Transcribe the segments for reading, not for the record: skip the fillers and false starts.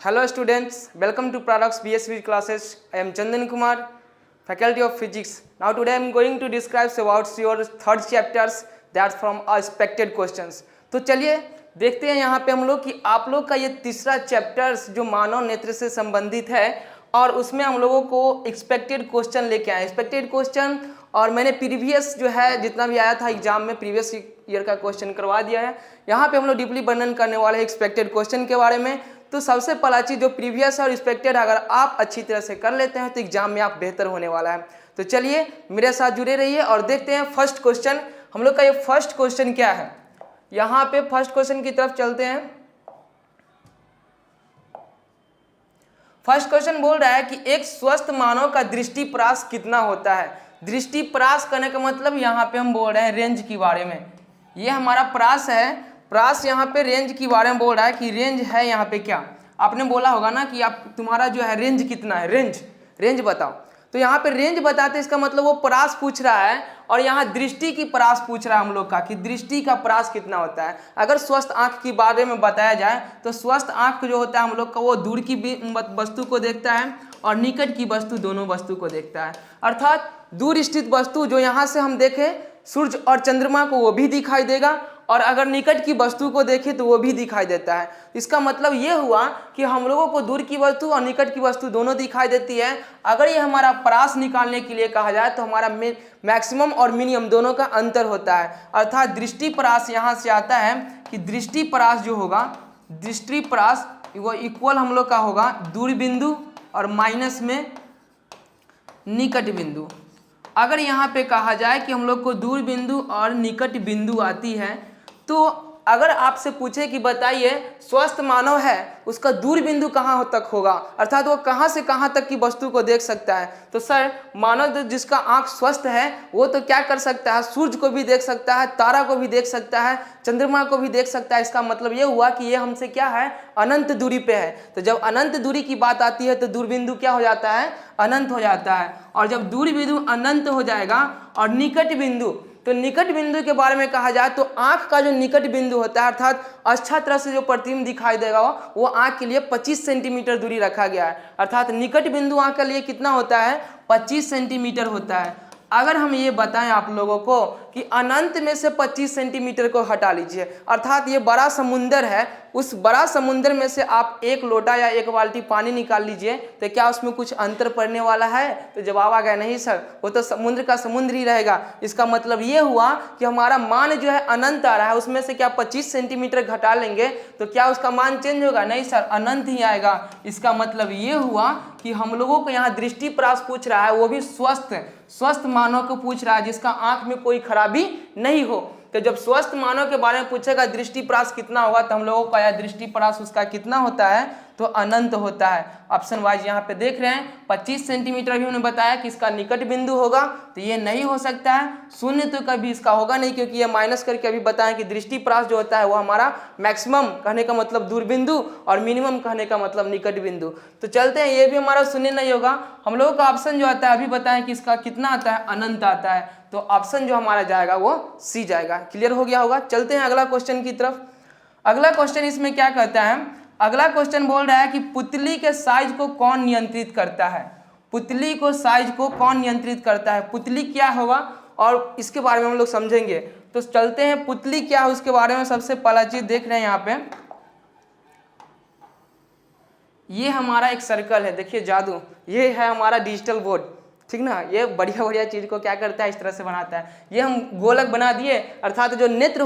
Hello students, welcome to Products BSc classes. I am Chandan Kumar, Faculty of Physics. Now today I am going to describe about your third chapters that's from expected questions. तो चलिए देखते हैं यहाँ पे हम लोग कि आप लोग का ये तीसरा चैप्टर्स जो मानव नेत्र से संबंधित है और उसमें हम लोगों को एक्सपेक्टेड क्वेश्चन लेके आए। एक्सपेक्टेड क्वेश्चन और मैंने प्रीवियस जो है जितना भी आया था एग्जाम में प्रीवियस ईयर का क्वेश्चन करवा दिया है। यहाँ पे हम लोग डीपली वर्णन करने वाले हैं एक्सपेक्टेड क्वेश्चन के बारे में। तो सबसे पहला चीज़ जो प्रीवियस और एक्सपेक्टेड अगर आप अच्छी तरह से कर लेते हैं तो एग्जाम में आप बेहतर होने वाला है। तो चलिए मेरे साथ जुड़े रहिए और देखते हैं फर्स्ट क्वेश्चन। हम लोग का ये फर्स्ट क्वेश्चन क्या है, यहाँ पे फर्स्ट क्वेश्चन की तरफ चलते हैं। फर्स्ट क्वेश्चन बोल रहा है कि एक स्वस्थ मानव का दृष्टिपरास कितना होता है। दृष्टिपरास करने का मतलब यहाँ पे हम बोल रहे हैं रेंज के बारे में। ये हमारा प्रास है, प्रास यहाँ पे रेंज के बारे में बोल रहा है कि रेंज है यहाँ पे क्या। आपने बोला होगा ना कि आप तुम्हारा जो है रेंज कितना है, रेंज बताओ। तो यहाँ पे रेंज बताते इसका मतलब वो प्रास पूछ रहा है और यहाँ दृष्टि की प्रास पूछ रहा है हम लोग का कि दृष्टि का प्रास कितना होता है। अगर स्वस्थ आंख के बारे में बताया जाए तो स्वस्थ आंख जो होता है हम लोग का वो दूर की वस्तु को देखता है और निकट की वस्तु दोनों वस्तु को देखता है। अर्थात दूर स्थित वस्तु जो यहाँ से हम देखें सूर्य और चंद्रमा को वो भी दिखाई देगा और अगर निकट की वस्तु को देखें तो वो भी दिखाई देता है। इसका मतलब ये हुआ कि हम लोगों को दूर की वस्तु और निकट की वस्तु दोनों दिखाई देती है। अगर ये हमारा प्रास निकालने के लिए कहा जाए तो हमारा मैक्सिमम और मिनिमम दोनों का अंतर होता है। अर्थात दृष्टि प्रास यहाँ से आता है कि दृष्टि प्रास जो होगा, दृष्टि प्रास वो इक्वल हम लोग का होगा दूर बिंदु और माइनस में निकट बिंदु। अगर यहाँ पे कहा जाए कि हम लोग को दूर बिंदु और निकट बिंदु आती है तो अगर आपसे पूछे कि बताइए स्वस्थ मानव है उसका दूर बिंदु कहाँ तक होगा, अर्थात वो कहाँ से कहाँ तक की वस्तु को देख सकता है। तो सर मानव जिसका आंख स्वस्थ है वो तो क्या कर सकता है, सूर्य को भी देख सकता है, तारा को भी देख सकता है, चंद्रमा को भी देख सकता है। इसका मतलब ये हुआ कि ये हमसे क्या है, अनंत दूरी पे है। तो जब अनंत दूरी की बात आती है तो दूरबिंदु क्या हो जाता है, अनंत हो जाता है। और जब दूरबिंदु अनंत हो जाएगा और निकट बिंदु, तो निकट बिंदु के बारे में कहा जाए तो आंख का जो निकट बिंदु होता है अर्थात अच्छा तरह से जो प्रतिबिंब दिखाई देगा वो आंख के लिए 25 सेंटीमीटर दूरी रखा गया है। अर्थात निकट बिंदु आंख के लिए कितना होता है, 25 सेंटीमीटर होता है। अगर हम ये बताएं आप लोगों को कि अनंत में से 25 सेंटीमीटर को हटा लीजिए, अर्थात ये बड़ा समुंदर है, उस बड़ा समुंदर में से आप एक लोटा या एक बाल्टी पानी निकाल लीजिए तो क्या उसमें कुछ अंतर पड़ने वाला है। तो जवाब आ गया नहीं सर, वो तो समुद्र का समुद्र ही रहेगा। इसका मतलब ये हुआ कि हमारा मान जो है अनंत आ रहा है, उसमें से क्या 25 सेंटीमीटर घटा लेंगे तो क्या उसका मान चेंज होगा, नहीं सर अनंत ही आएगा। इसका मतलब ये हुआ कि हम लोगों को यहाँ दृष्टिपरास पूछ रहा है, वो भी स्वस्थ मानव को पूछ रहा है जिसका आंख में कोई खराबी नहीं हो। तो जब स्वस्थ मानव के बारे में पूछेगा दृष्टिपरास कितना होगा तो हम लोगों को यह दृष्टिपरास उसका कितना होता है, तो अनंत होता है। ऑप्शन वाइज यहाँ पे देख रहे हैं 25 सेंटीमीटर भी उन्होंने बताया कि इसका निकट बिंदु होगा, तो ये नहीं हो सकता है। शून्य तो कभी इसका होगा नहीं क्योंकि ये माइनस करके अभी बताएं कि दृष्टिपरास जो होता है वो हमारा मैक्सिमम कहने का मतलब दूर बिंदु और मिनिमम कहने का मतलब निकट बिंदु। तो चलते हैं, ये भी हमारा शून्य नहीं होगा। हम लोगों का ऑप्शन जो आता है अभी बताएं कि इसका कितना आता है, अनंत आता है। तो ऑप्शन जो हमारा जाएगा वो सी जाएगा। क्लियर हो गया होगा। चलते हैं अगला क्वेश्चन की तरफ। अगला क्वेश्चन इसमें क्या कहता है, अगला क्वेश्चन बोल रहा है कि पुतली के साइज को कौन नियंत्रित करता है। पुतली को साइज को कौन नियंत्रित करता है, पुतली क्या होगा और इसके बारे में हम लोग समझेंगे। तो चलते हैं पुतली क्या है उसके बारे में। सबसे पहला चीज देख रहे हैं यहाँ पे, ये हमारा एक सर्कल है, देखिए जादू, ये है हमारा डिजिटल बोर्ड, ठीक ना। ये बढ़िया चीज को क्या करता है, इस तरह से बनाता है। ये हम गोलक बना दिए, अर्थात जो नेत्र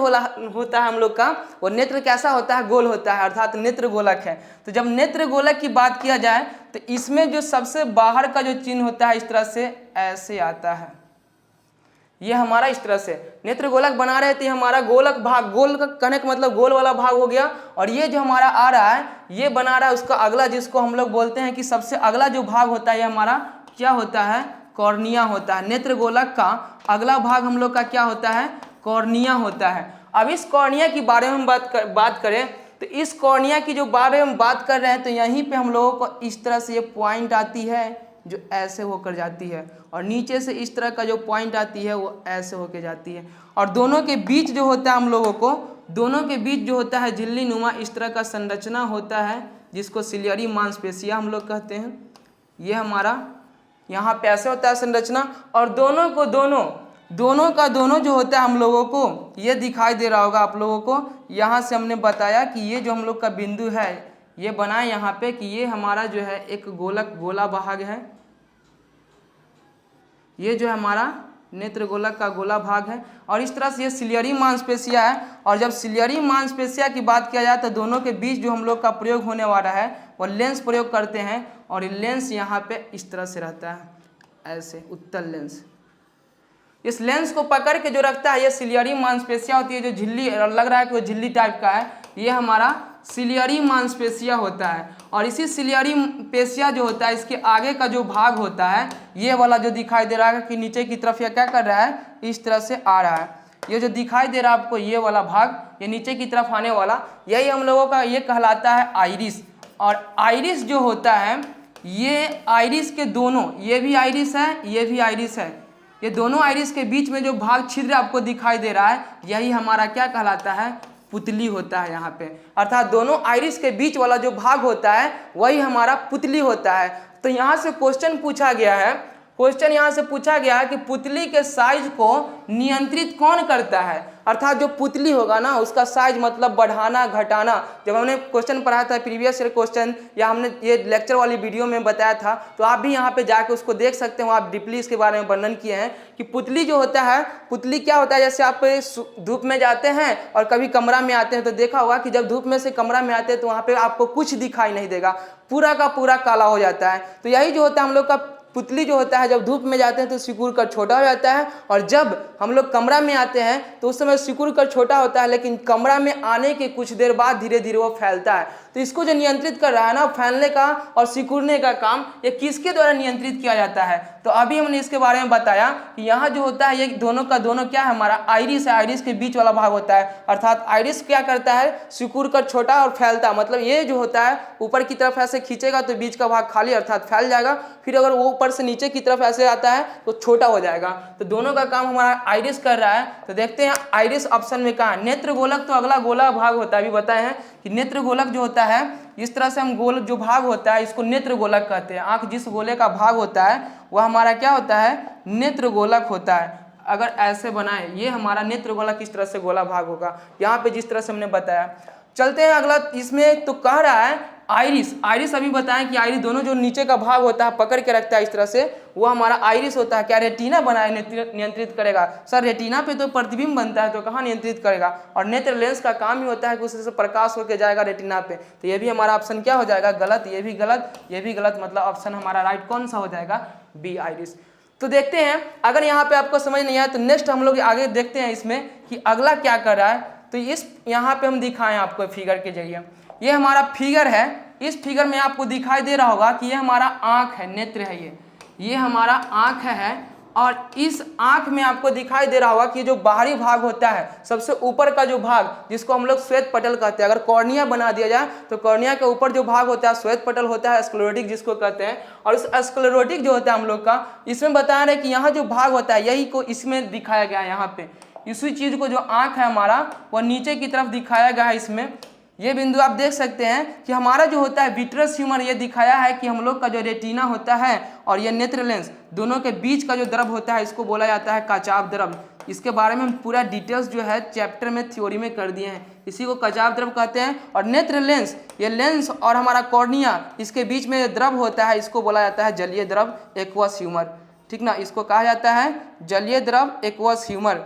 होता है हम लोग का, वो नेत्र कैसा होता है, गोल होता है, अर्थात नेत्र गोलक है। तो जब नेत्र गोलक की बात किया जाए तो इसमें जो सबसे बाहर का जो चिन्ह होता है इस तरह से ऐसे आता है। ये हमारा इस तरह से नेत्र गोलक बना रहे थे, हमारा गोलक भाग, गोल का कहने का मतलब गोल वाला भाग हो गया। और ये जो हमारा आ रहा है ये बना रहा है उसका अगला, जिसको हम लोग बोलते हैं कि सबसे अगला जो भाग होता है ये हमारा क्या होता है, कॉर्निया होता है। नेत्र गोलक का अगला भाग हम लोग का क्या होता है, कॉर्निया होता है। अब इस कॉर्निया की बारे में हम बात करें तो इस कॉर्निया की जो बारे में बात कर रहे हैं तो यहीं पे हम लोगों को इस तरह से ये पॉइंट आती है जो ऐसे होकर जाती है और नीचे से इस तरह का जो पॉइंट आती है वो ऐसे होकर जाती है। और दोनों के बीच जो होता है हम लोगों को, दोनों के बीच जो होता है झिल्ली नुमा इस तरह का संरचना होता है जिसको सिलियरी मांसपेशियां हम लोग कहते हैं। ये हमारा यहाँ पे ऐसे होता है संरचना, और दोनों का दोनों जो होता है हम लोगों को ये दिखाई दे रहा होगा आप लोगों को। यहाँ से हमने बताया कि ये जो हम लोग का बिंदु है ये बनाए यहाँ पे कि ये हमारा जो है एक गोला भाग है, ये जो है हमारा नेत्र गोलक का गोला भाग है, और इस तरह से ये सिलियरी मांसपेशियां है। और जब सिलियरी मांसपेशियां की बात किया जाए तो दोनों के बीच जो हम लोग का प्रयोग होने वाला है वो लेंस प्रयोग करते हैं, और ये लेंस यहाँ पे इस तरह से रहता है, ऐसे उत्तल लेंस। इस लेंस को पकड़ के जो रखता है ये सिलियरी मांसपेशियां होती है, जो झिल्ली लग रहा है कि वो झिल्ली टाइप का है, ये हमारा सिलियरी मांसपेशियां होता है। और इसी सिलियरी पेशिया जो होता है इसके आगे का जो भाग होता है ये वाला जो दिखाई दे रहा है कि नीचे की तरफ ये क्या कर रहा है, इस तरह से आ रहा है। ये जो दिखाई दे रहा है आपको ये वाला भाग, ये नीचे की तरफ आने वाला, यही हम लोगों का ये कहलाता है आइरिस। और आइरिस जो होता है ये आइरिस के दोनों, ये भी आइरिस है, ये भी आइरिस है, ये दोनों आइरिस के बीच में जो भाग छिद्र आपको दिखाई दे रहा है यही हमारा क्या कहलाता है, पुतली होता है यहाँ पे। अर्थात दोनों आइरिस के बीच वाला जो भाग होता है वही हमारा पुतली होता है। तो यहाँ से क्वेश्चन पूछा गया है, कि पुतली के साइज को नियंत्रित कौन करता है। अर्थात जो पुतली होगा ना उसका साइज मतलब बढ़ाना घटाना, जब हमने क्वेश्चन पढ़ा था प्रीवियस ईयर क्वेश्चन, या हमने ये लेक्चर वाली वीडियो में बताया था, तो आप भी यहाँ पे जाके उसको देख सकते हैं, आप डीपली इसके बारे में वर्णन किए हैं कि पुतली जो होता है, पुतली क्या होता है, जैसे आप धूप में जाते हैं और कभी कमरा में आते हैं तो देखा होगा कि जब धूप में से कमरा में आते हैं तो वहाँ पे आपको कुछ दिखाई नहीं देगा, पूरा का पूरा काला हो जाता है। तो यही जो होता है हम लोग का पुतली जो होता है, जब धूप में जाते हैं तो सिकुड़ कर छोटा हो जाता है, और जब हम लोग कमरा में आते हैं तो उस समय सिकुड़ कर छोटा होता है, लेकिन कमरा में आने के कुछ देर बाद धीरे धीरे वो फैलता है। तो इसको जो नियंत्रित कर रहा है ना, फैलने का और सिकुड़ने का काम, ये किसके द्वारा नियंत्रित किया जाता है। तो अभी हमने इसके बारे में बताया कि यहाँ जो होता है ये दोनों का दोनों क्या है, हमारा आइरिस है, आइरिस के बीच वाला भाग होता है। अर्थात आइरिस क्या करता है, सिकुड़ कर छोटा और फैलता, मतलब ये जो होता है ऊपर की तरफ ऐसे खींचेगा तो बीच का भाग खाली अर्थात फैल जाएगा, फिर अगर वो ऊपर से नीचे की तरफ ऐसे आता है तो छोटा हो जाएगा। तो दोनों का काम हमारा आइरिस कर रहा है। तो देखते हैं आइरिस ऑप्शन में कहाँ है। नेत्र गोलक तो अगला गोला भाग होता है, अभी बताए हैं कि नेत्र गोलक जो होता है इस तरह से हम गोल जो भाग होता है इसको नेत्र गोलक कहते हैं। आंख जिस गोले का भाग होता है वह हमारा क्या होता है, नेत्र गोलक होता है। अगर ऐसे बनाए ये हमारा नेत्र गोलक किस तरह से गोला भाग होगा, यहाँ पे जिस तरह से हमने बताया। चलते हैं अगला, इसमें तो कह रहा है आइरिस। आइरिस अभी बताएं कि आइरिस दोनों जो नीचे का भाग होता है पकड़ के रखता है इस तरह से, वो हमारा आइरिस होता है। क्या रेटिना बनाए नियंत्रित करेगा? सर रेटिना पे तो प्रतिबिंब बनता है, तो कहाँ नियंत्रित करेगा? और नेत्र लेंस का काम ही होता है कि उससे प्रकाश होकर जाएगा रेटिना पे। तो ये भी हमारा ऑप्शन क्या हो जाएगा, गलत। ये भी गलत, ये भी गलत, मतलब ऑप्शन हमारा राइट कौन सा हो जाएगा, बी आइरिस। तो देखते हैं अगर यहाँ पे आपको समझ नहीं आया तो नेक्स्ट हम लोग आगे देखते हैं इसमें कि अगला क्या कर रहा है। तो इस यहाँ पे हम दिखाएं आपको फिगर के जरिए, ये हमारा फिगर है। इस फिगर में आपको दिखाई दे रहा होगा कि ये हमारा आँख है, नेत्र है, ये हमारा आँख है। और इस आँख में आपको दिखाई दे रहा होगा कि जो बाहरी भाग होता है, सबसे ऊपर का जो भाग जिसको हम लोग श्वेत पटल कहते हैं, अगर कॉर्निया बना दिया जाए तो कॉर्निया के ऊपर जो भाग होता है श्वेत पटल होता है, स्क्लेरोटिक जिसको कहते हैं। और इस स्क्लेरोटिक जो होता है हम लोग का, इसमें बता रहे हैं कि यहाँ जो भाग होता है यही को इसमें दिखाया गया है। यहाँ पे इसी चीज़ को जो आँख है हमारा वह नीचे की तरफ दिखाया गया है। इसमें ये बिंदु आप देख सकते हैं कि हमारा जो होता है विट्रस ह्यूमर, ये दिखाया है कि हम लोग का जो रेटिना होता है और ये नेत्र लेंस दोनों के बीच का जो द्रव होता है इसको बोला जाता है कचाव द्रव। इसके बारे में हम पूरा डिटेल्स जो है चैप्टर में थ्योरी में कर दिए हैं, इसी को कचाव द्रव कहते हैं। और नेत्र लेंस, ये लेंस और हमारा कॉर्निया इसके बीच में द्रव होता है, इसको बोला जाता है जलीय द्रव एक्वस ह्यूमर। ठीक ना, इसको कहा जाता है जलीय द्रव एक्वस ह्यूमर।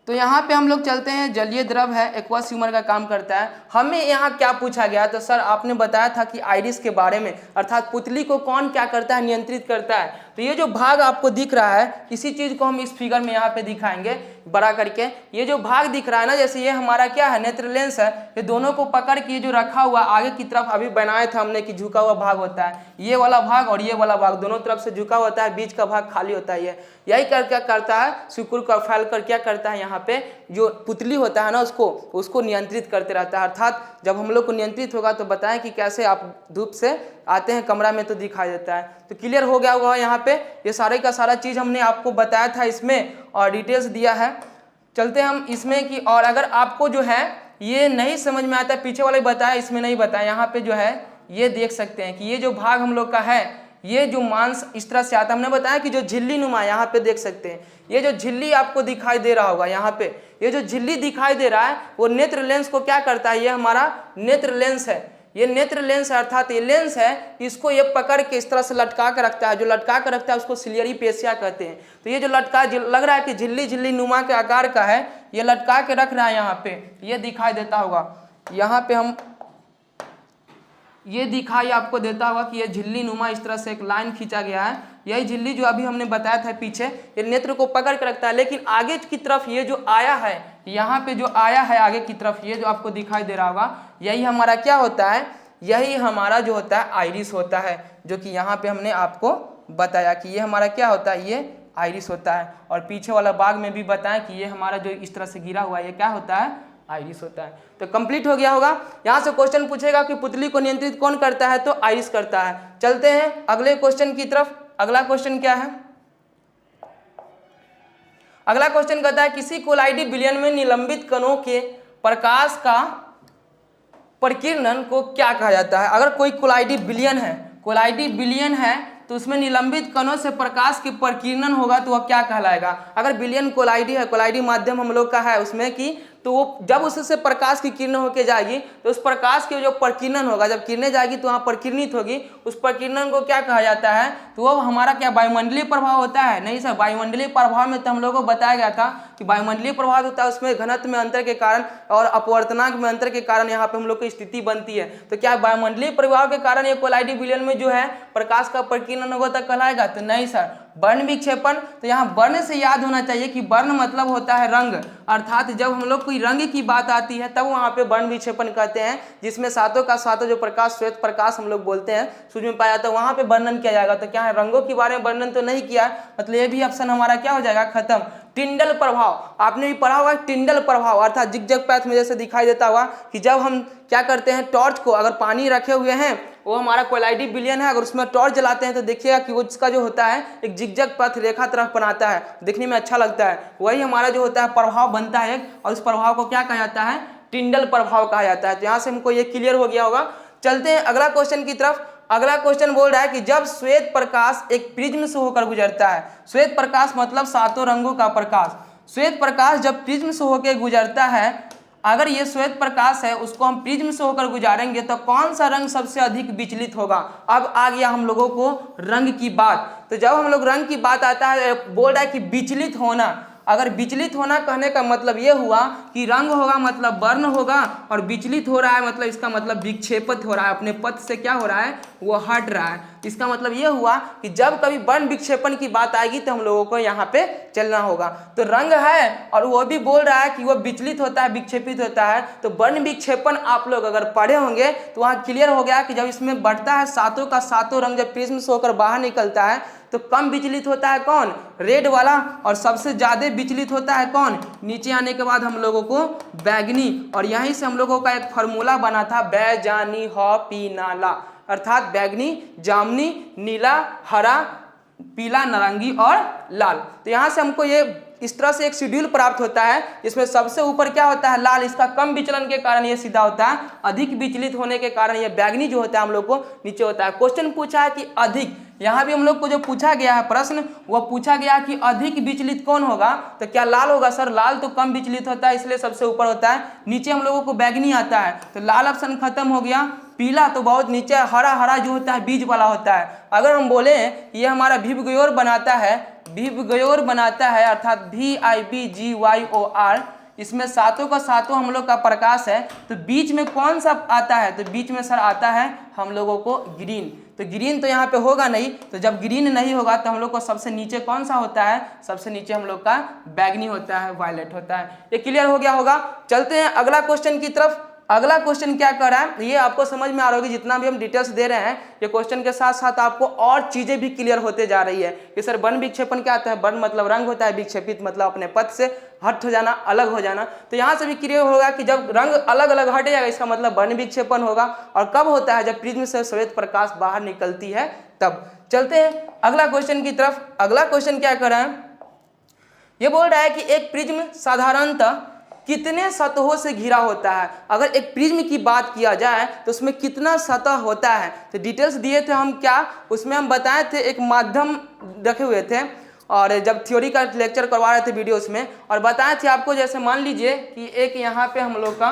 तो यहाँ पे हम लोग चलते हैं, जलीय द्रव है, एक्वस ह्यूमर का काम करता है। हमें यहाँ क्या पूछा गया, तो सर आपने बताया था कि आइरिस के बारे में, अर्थात पुतली को कौन क्या करता है, नियंत्रित करता है। तो ये जो भाग आपको दिख रहा है, इसी चीज़ को हम इस फिगर में यहाँ पे दिखाएंगे बड़ा करके। ये जो भाग दिख रहा है ना, जैसे ये हमारा क्या है, नेत्र लेंस है, ये दोनों को पकड़ के जो रखा हुआ आगे की तरफ अभी बनाया था हमने कि झुका हुआ भाग होता है, ये वाला भाग और ये वाला भाग दोनों तरफ से झुका होता है, बीच का भाग खाली होता है। यही कर क्या करता है, सिकुड़ कर फैल कर क्या करता है, यहाँ पे जो पुतली होता है ना उसको नियंत्रित करते रहता है। अर्थात जब हम लोग को नियंत्रित होगा तो बताएं कि कैसे आप धूप से आते हैं कमरा में तो दिखाई देता है। तो क्लियर हो गया होगा यहाँ पे, ये सारे का सारा चीज़ हमने आपको बताया था इसमें और डिटेल्स दिया है। चलते हैं हम इसमें कि, और अगर आपको जो है ये नहीं समझ में आता, पीछे वाले बताया इसमें नहीं बताया। यहाँ पे जो है ये देख सकते हैं कि ये जो भाग हम लोग का है, ये जो मांस इस तरह से आता है। हमने बताया कि जो झिल्ली नुमा, यहाँ पे देख सकते हैं ये जो झिल्ली आपको दिखाई दे रहा होगा, यहाँ पे ये जो झिल्ली दिखाई दे रहा है वो नेत्र लेंस को क्या करता है, ये हमारा नेत्र लेंस है। ये नेत्र लेंस है, अर्थात ये लेंस है, इसको ये पकड़ के इस तरह से लटका कर रखता है। जो लटका कर रखता है उसको सिलियरी पेशिया कहते हैं। तो ये जो लटका लग रहा है कि झिल्ली झिल्ली नुमा के आकार का है, ये लटका के रख रहा है। यहाँ पे ये दिखाई देता होगा, यहाँ पे हम ये दिखाई आपको देता होगा कि ये झिल्ली नुमा इस तरह से एक लाइन खींचा गया है। यही झिल्ली जो अभी हमने बताया था पीछे, ये नेत्र को पकड़ के रखता है। लेकिन आगे की तरफ ये जो आया है, यहाँ पे जो आया है आगे की तरफ, ये जो आपको दिखाई दे रहा होगा, यही हमारा क्या होता है, यही हमारा जो होता है आइरिस होता है। जो कि यहाँ पे हमने आपको बताया कि ये हमारा क्या होता है, ये आइरिस होता है। और पीछे वाला भाग में भी बताया कि ये हमारा जो इस तरह से गिरा हुआ है, ये क्या होता है, आइरिस होता है। तो कंप्लीट हो गया होगा। यहाँ से क्वेश्चन पूछेगा कि पुतली को नियंत्रित कौन करता है, तो आइरिस करता है। चलते हैं अगले क्वेश्चन की तरफ। अगला क्वेश्चन क्या है, अगला क्वेश्चन कहता है किसी कोलाइडी विलयन में निलंबित कणों के प्रकाश का प्रकीर्णन को क्या कहा जाता है। अगर कोई कोलाइडी विलयन है, कोलाइडी विलयन है तो उसमें निलंबित कणों से प्रकाश के प्रकीर्णन होगा तो वह क्या कहलाएगा। अगर विलयन कोलाइडी है, कोलाइडी माध्यम हम लोग का है उसमें की, तो वो जब उससे प्रकाश की किरण होके जाएगी तो उस प्रकाश की जो प्रकीर्णन होगा, जब किरणें जाएगी तो वहाँ प्रकीर्णित होगी, उस प्रकीर्णन को क्या कहा जाता है, तो वो हमारा क्या वायुमंडलीय प्रभाव होता है। नहीं सर, वायुमंडलीय प्रभाव में तो हम लोगों को बताया गया था कि वायुमंडलीय प्रभाव होता है, उसमें घनत्व में अंतर के कारण और अपवर्तनांक में अंतर के कारण यहाँ पे हम लोग की स्थिति बनती है। तो क्या वायुमंडलीय प्रभाव के कारण ये कोलाइडी विलयन में जो है प्रकाश का प्रकीर्णन होगा तो कहलाएगा, तो नहीं सर। वर्ण विक्षेपण, तो यहाँ वर्ण से याद होना चाहिए कि वर्ण मतलब होता है रंग, अर्थात जब हम लोग कोई रंग की बात आती है तब वहाँ पे वर्ण विक्षेपण कहते हैं, जिसमें सातों का सातों जो प्रकाश श्वेत प्रकाश हम लोग बोलते हैं सूर्य में पाया जाता है, वहाँ पे वर्णन किया जाएगा। तो क्या है, रंगों के बारे में वर्णन तो नहीं किया, मतलब ये भी ऑप्शन हमारा क्या हो जाएगा, खत्म। टिंडल प्रभाव आपने भी पढ़ा होगा, टिंडल प्रभाव अर्थात जिगजैग पैथ में जैसे दिखाई देता हुआ कि जब हम क्या करते हैं, टॉर्च को अगर पानी रखे हुए हैं, वो हमारा कोलाइडी विलयन है, अगर उसमें टॉर्च जलाते हैं तो देखिएगा कि वो इसका जो होता है एक जिगजैग पथ रेखा तरफ बनाता है, देखने में अच्छा लगता है। वही हमारा जो होता है प्रभाव बनता है और उस प्रभाव को क्या कहा जाता है, टिंडल प्रभाव कहा जाता है। तो यहाँ से हमको ये क्लियर हो गया होगा। चलते हैं अगला क्वेश्चन की तरफ। अगला क्वेश्चन बोल रहा है कि जब श्वेत प्रकाश एक प्रिज्म से होकर गुजरता है, श्वेत प्रकाश मतलब सातों रंगों का प्रकाश, श्वेत प्रकाश जब प्रिज्म से होकर गुजरता है, अगर ये श्वेत प्रकाश है उसको हम प्रिज्म से होकर गुजारेंगे तो कौन सा रंग सबसे अधिक विचलित होगा। अब आ गया हम लोगों को रंग की बात। तो जब हम लोग रंग की बात आता है, बोल रहा है कि विचलित होना, अगर विचलित होना कहने का मतलब ये हुआ कि रंग होगा मतलब वर्ण होगा, और विचलित हो रहा है मतलब इसका मतलब विक्षेपित हो रहा है, अपने पथ से क्या हो रहा है, वो हट रहा है। इसका मतलब ये हुआ कि जब कभी वर्ण विक्षेपण की बात आएगी तो हम लोगों को यहाँ पे चलना होगा। तो रंग है और वो भी बोल रहा है कि वो विचलित होता है, विक्षेपित होता है। तो वर्ण विक्षेपण आप लोग अगर पढ़े होंगे तो वहाँ क्लियर हो गया कि जब इसमें बढ़ता है सातों का सातों रंग, जब प्रिज्म से होकर बाहर निकलता है तो कम विचलित होता है कौन, रेड वाला, और सबसे ज्यादा विचलित होता है कौन, नीचे आने के बाद हम लोगों को बैगनी। और यहीं से हम लोगों का एक फार्मूला बना था, बैजानी ह पी नाला, अर्थात बैगनी, जामनी, नीला, हरा, पीला, नारंगी और लाल। तो यहाँ से हमको ये इस तरह से एक शेड्यूल प्राप्त होता है, जिसमें सबसे ऊपर क्या होता है, लाल, इसका कम विचलन के कारण ये सीधा होता है, अधिक विचलित होने के कारण ये बैगनी जो होता है हम लोग को नीचे होता है। क्वेश्चन पूछा है कि अधिक, यहाँ भी हम लोग को जो पूछा गया है प्रश्न, वह पूछा गया कि अधिक विचलित कौन होगा, तो क्या लाल होगा सर, लाल तो कम विचलित होता है इसलिए सबसे ऊपर होता है, नीचे हम लोगों को बैगनी आता है, तो लाल ऑप्शन खत्म हो गया। पीला तो बहुत नीचे, हरा, हरा जो होता है बीज वाला होता है। अगर हम बोले ये हमारा भिवगयोर बनाता है, भिवगयोर बनाता है अर्थात VIBGYOR, इसमें सातों का सातों हम लोग का प्रकाश है, तो बीच में कौन सा आता है, तो बीच में सर आता है हम लोगों को ग्रीन। तो ग्रीन तो यहाँ पे होगा नहीं, तो जब ग्रीन नहीं होगा तो हम लोग को सबसे नीचे कौन सा होता है, सबसे नीचे हम लोग का बैगनी होता है, वायलेट होता है। ये क्लियर हो गया होगा। चलते हैं अगला क्वेश्चन की तरफ। अगला क्वेश्चन क्या कर रहा है, ये आपको समझ में आ रहा होगी, जितना भी हम डिटेल्स दे रहे हैं ये क्वेश्चन के साथ साथ आपको और चीजें भी क्लियर होते जा रही है कि सर वर्ण विक्षेपण क्या आता है, वर्ण मतलब रंग होता है, विक्षेपित मतलब अपने पथ से हट हो जाना, अलग हो जाना। तो यहाँ से भी क्लियर होगा कि जब रंग अलग अलग हट जाएगा इसका मतलब वर्ण विक्षेपण होगा, और कब होता है, जब प्रिज्म से श्वेत प्रकाश बाहर निकलती है तब। चलते हैं अगला क्वेश्चन की तरफ। अगला क्वेश्चन क्या कर रहा है, ये बोल रहा है कि एक प्रिज्म साधारणतः कितने सतहों से घिरा होता है। अगर एक प्रिज्म की बात किया जाए तो उसमें कितना सतह होता है, तो डिटेल्स दिए थे हम क्या, उसमें हम बताए थे एक माध्यम रखे हुए थे, और जब थ्योरी का लेक्चर करवा रहे थे वीडियोस में, और बताए थे आपको, जैसे मान लीजिए कि एक यहाँ पे हम लोग का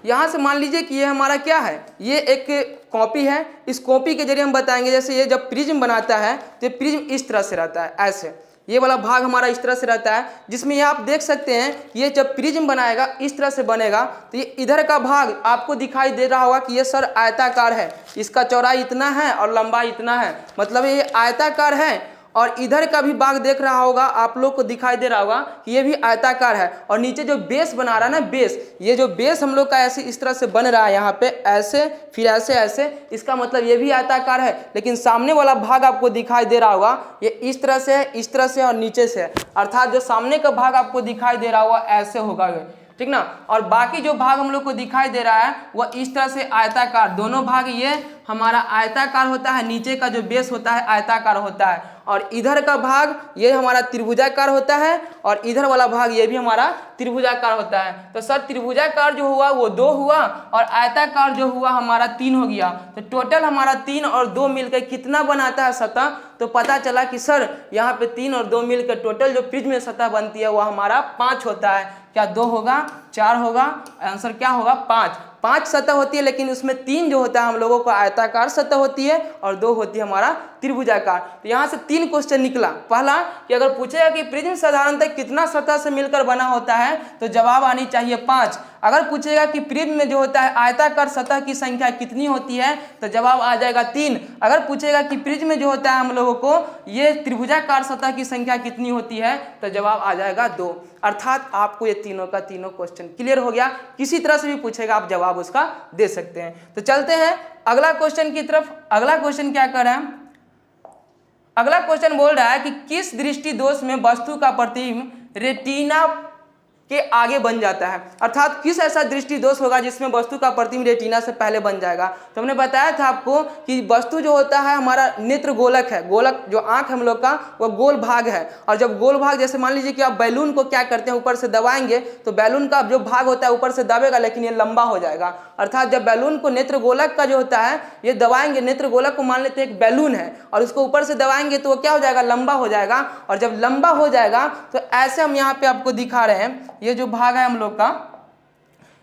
यहाँ से मान लीजिए कि ये हमारा क्या है, ये एक कॉपी है। इस कॉपी के जरिए हम बताएंगे, जैसे ये जब प्रिज्म बनाता है तो ये प्रिज्म इस तरह से रहता है, ऐसे ये वाला भाग हमारा इस तरह से रहता है, जिसमें ये आप देख सकते हैं ये जब प्रिज्म बनाएगा इस तरह से बनेगा, तो ये इधर का भाग आपको दिखाई दे रहा होगा कि ये सर आयताकार है, इसका चौड़ाई इतना है और लंबाई इतना है, मतलब ये आयताकार है। और इधर का भी भाग देख रहा होगा, आप लोग को दिखाई दे रहा होगा कि ये भी आयताकार है। और नीचे जो बेस बना रहा है ना, बेस, ये जो बेस हम लोग का ऐसे इस तरह से बन रहा है, यहाँ पे ऐसे, फिर ऐसे ऐसे, इसका मतलब ये भी आयताकार है। लेकिन सामने वाला भाग आपको दिखाई दे रहा होगा, ये इस तरह से है, इस तरह से और नीचे से है, अर्थात जो सामने का भाग आपको दिखाई दे रहा होगा ऐसे होगा ये, ठीक ना। और बाकी जो भाग हम लोग को दिखाई दे रहा है वह इस तरह से आयताकार, दोनों भाग ये हमारा आयताकार होता है, नीचे का जो बेस होता है आयताकार होता है, और इधर का भाग ये हमारा त्रिभुजाकार होता है, और इधर वाला भाग ये भी हमारा त्रिभुजाकार होता है। तो सर त्रिभुजाकार जो हुआ वो 2 हुआ, और आयताकार जो हुआ हमारा 3 हो गया। तो टोटल हमारा 3 और 2 मिलकर कितना बनाता है सतह, तो पता चला कि सर यहाँ पे 3 और 2 मिलकर टोटल जो प्रिज्म में सतह बनती है वह हमारा 5 होता है। क्या 2 होगा, 4 होगा, आंसर क्या होगा 5 सतह होती है, लेकिन उसमें 3 जो होता है हम लोगों को आयताकार सतह होती है और 2 होती है हमारा त्रिभुजाकार। तो यहाँ से 3 क्वेश्चन निकला। पहला कि अगर पूछेगा कि प्रिज्म साधारणतः कितना सतह से मिलकर बना होता है, तो जवाब आनी चाहिए 5। अगर पूछेगा कि प्रिज्म में जो होता है आयताकार सतह की संख्या कितनी होती है, तो जवाब आ जाएगा 3। अगर पूछेगा कि प्रिज्म में जो होता है हम लोगों को ये त्रिभुजाकार सतह की संख्या कितनी होती है, तो जवाब आ जाएगा 2। अर्थात आपको ये तीनों का तीनों क्वेश्चन क्लियर हो गया। किसी तरह से भी पूछेगा आप जवाब उसका दे सकते हैं। तो चलते हैं अगला क्वेश्चन की तरफ। अगला क्वेश्चन क्या कर रहा है, अगला क्वेश्चन बोल रहा है कि किस दृष्टि दोष में वस्तु का प्रतिबिंब रेटिना के आगे बन जाता है, अर्थात किस ऐसा दृष्टि दोष होगा जिसमें वस्तु का प्रतिबिंब रेटिना से पहले बन जाएगा। तो हमने बताया था आपको कि वस्तु जो होता है हमारा नेत्र गोलक है, गोलक जो आंख हम लोग का वो गोल भाग है, और जब गोल भाग, जैसे मान लीजिए कि आप बैलून को क्या करते हैं ऊपर से दबाएंगे, तो बैलून का जो भाग होता है ऊपर से दबेगा लेकिन ये लंबा हो जाएगा। अर्थात जब बैलून को नेत्र गोलक का जो होता है ये दबाएंगे, नेत्र गोलक को मान लेते हैं एक बैलून है, और उसको ऊपर से दबाएंगे तो वो क्या हो जाएगा, लंबा हो जाएगा। और जब लंबा हो जाएगा तो ऐसे हम यहाँ पे आपको दिखा रहे हैं, ये जो भाग है हम लोग का,